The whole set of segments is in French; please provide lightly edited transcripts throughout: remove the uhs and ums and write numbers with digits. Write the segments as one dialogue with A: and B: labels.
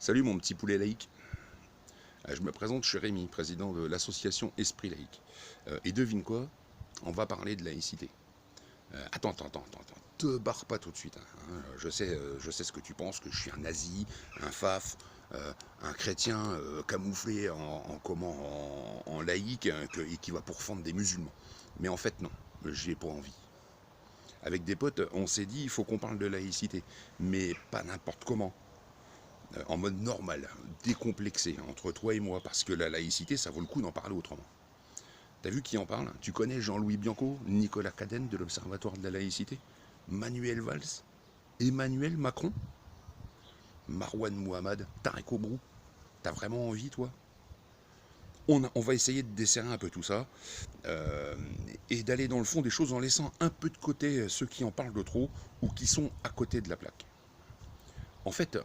A: Salut mon petit poulet laïque. Je me présente, je suis Rémi, président de l'association Esprit Laïque. Et devine quoi? On va parler de laïcité. Attends. Te barre pas tout de suite, hein. Je sais ce que tu penses, que je suis un nazi, un faf, un chrétien camouflé en laïque et qui va pourfendre des musulmans. Mais en fait non, j'y ai pas envie. Avec des potes, on s'est dit il faut qu'on parle de laïcité, mais pas n'importe comment. En mode normal, décomplexé, entre toi et moi, parce que la laïcité, ça vaut le coup d'en parler autrement. T'as vu qui en parle? Tu connais Jean-Louis Bianco, Nicolas Cadenne de l'Observatoire de la laïcité, Manuel Valls, Emmanuel Macron, Marwan Mohamed, Tarek Obrou? T'as vraiment envie, toi? On va essayer de desserrer un peu tout ça et d'aller dans le fond des choses en laissant un peu de côté ceux qui en parlent de trop ou qui sont à côté de la plaque. En fait,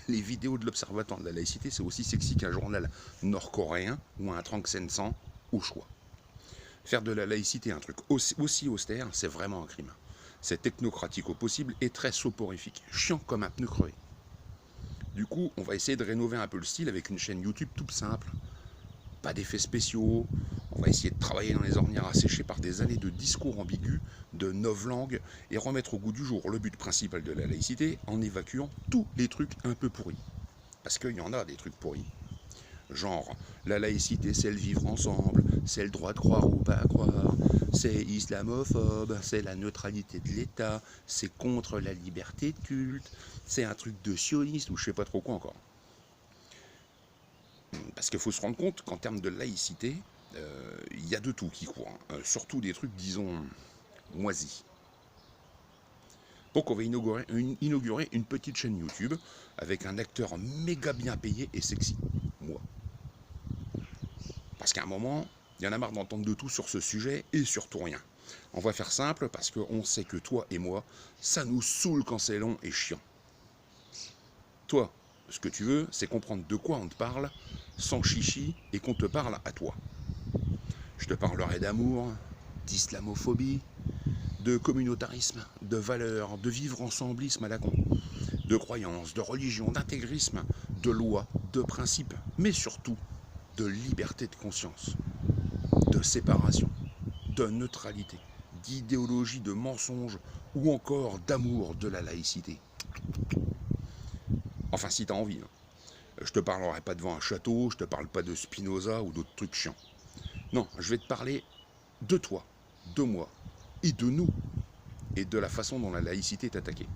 A: les vidéos de l'Observatoire de la laïcité, c'est aussi sexy qu'un journal nord-coréen ou un Trank Sen au choix. Faire de la laïcité un truc aussi austère, c'est vraiment un crime. C'est technocratique au possible et très soporifique, chiant comme un pneu crevé. Du coup, on va essayer de rénover un peu le style avec une chaîne YouTube toute simple. Pas d'effets spéciaux, on va essayer de travailler dans les ornières asséchées par des années de discours ambigus, de novlangues, et remettre au goût du jour le but principal de la laïcité en évacuant tous les trucs un peu pourris. Parce qu'il y en a des trucs pourris. Genre, la laïcité, c'est le vivre ensemble, c'est le droit de croire ou pas croire, c'est islamophobe, c'est la neutralité de l'État, c'est contre la liberté de culte, c'est un truc de sioniste ou je sais pas trop quoi encore. Parce qu'il faut se rendre compte qu'en termes de laïcité, il y a de tout qui court, hein. Surtout des trucs, disons, moisis. Donc on va inaugurer une petite chaîne YouTube avec un acteur méga bien payé et sexy, moi. Parce qu'à un moment, il y en a marre d'entendre de tout sur ce sujet et surtout rien. On va faire simple parce qu'on sait que toi et moi, ça nous saoule quand c'est long et chiant. Toi, ce que tu veux, c'est comprendre de quoi on te parle, sans chichi, et qu'on te parle à toi. Je te parlerai d'amour, d'islamophobie, de communautarisme, de valeurs, de vivre ensemblisme à la con, de croyances, de religion, d'intégrisme, de lois, de principes, mais surtout de liberté de conscience, de séparation, de neutralité, d'idéologie de mensonge ou encore d'amour de la laïcité. Enfin, si t'as envie, hein. Je te parlerai pas devant un château, je te parle pas de Spinoza ou d'autres trucs chiants. Non, je vais te parler de toi, de moi, et de nous, et de la façon dont la laïcité est attaquée.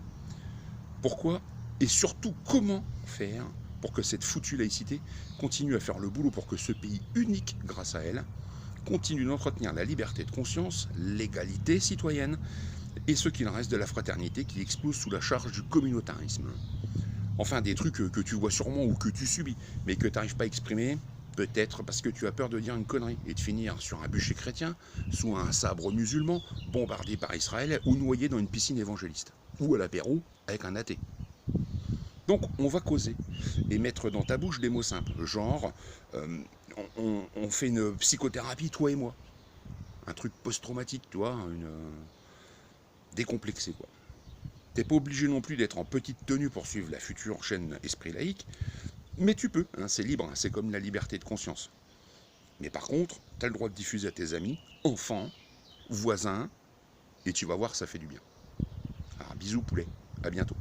A: Pourquoi et surtout comment faire pour que cette foutue laïcité continue à faire le boulot pour que ce pays unique grâce à elle continue d'entretenir la liberté de conscience, l'égalité citoyenne et ce qu'il en reste de la fraternité qui explose sous la charge du communautarisme. Enfin, des trucs que tu vois sûrement ou que tu subis, mais que tu n'arrives pas à exprimer, peut-être parce que tu as peur de dire une connerie et de finir sur un bûcher chrétien, sous un sabre musulman, bombardé par Israël ou noyé dans une piscine évangéliste. Ou à l'apéro avec un athée. Donc on va causer et mettre dans ta bouche des mots simples, genre on fait une psychothérapie, toi et moi. Un truc post-traumatique, tu vois, décomplexé quoi. T'es pas obligé non plus d'être en petite tenue pour suivre la future chaîne Esprit Laïque, mais tu peux, hein, c'est libre, hein, c'est comme la liberté de conscience. Mais par contre, t'as le droit de diffuser à tes amis, enfants, voisins, et tu vas voir, ça fait du bien. Alors bisous poulet, à bientôt.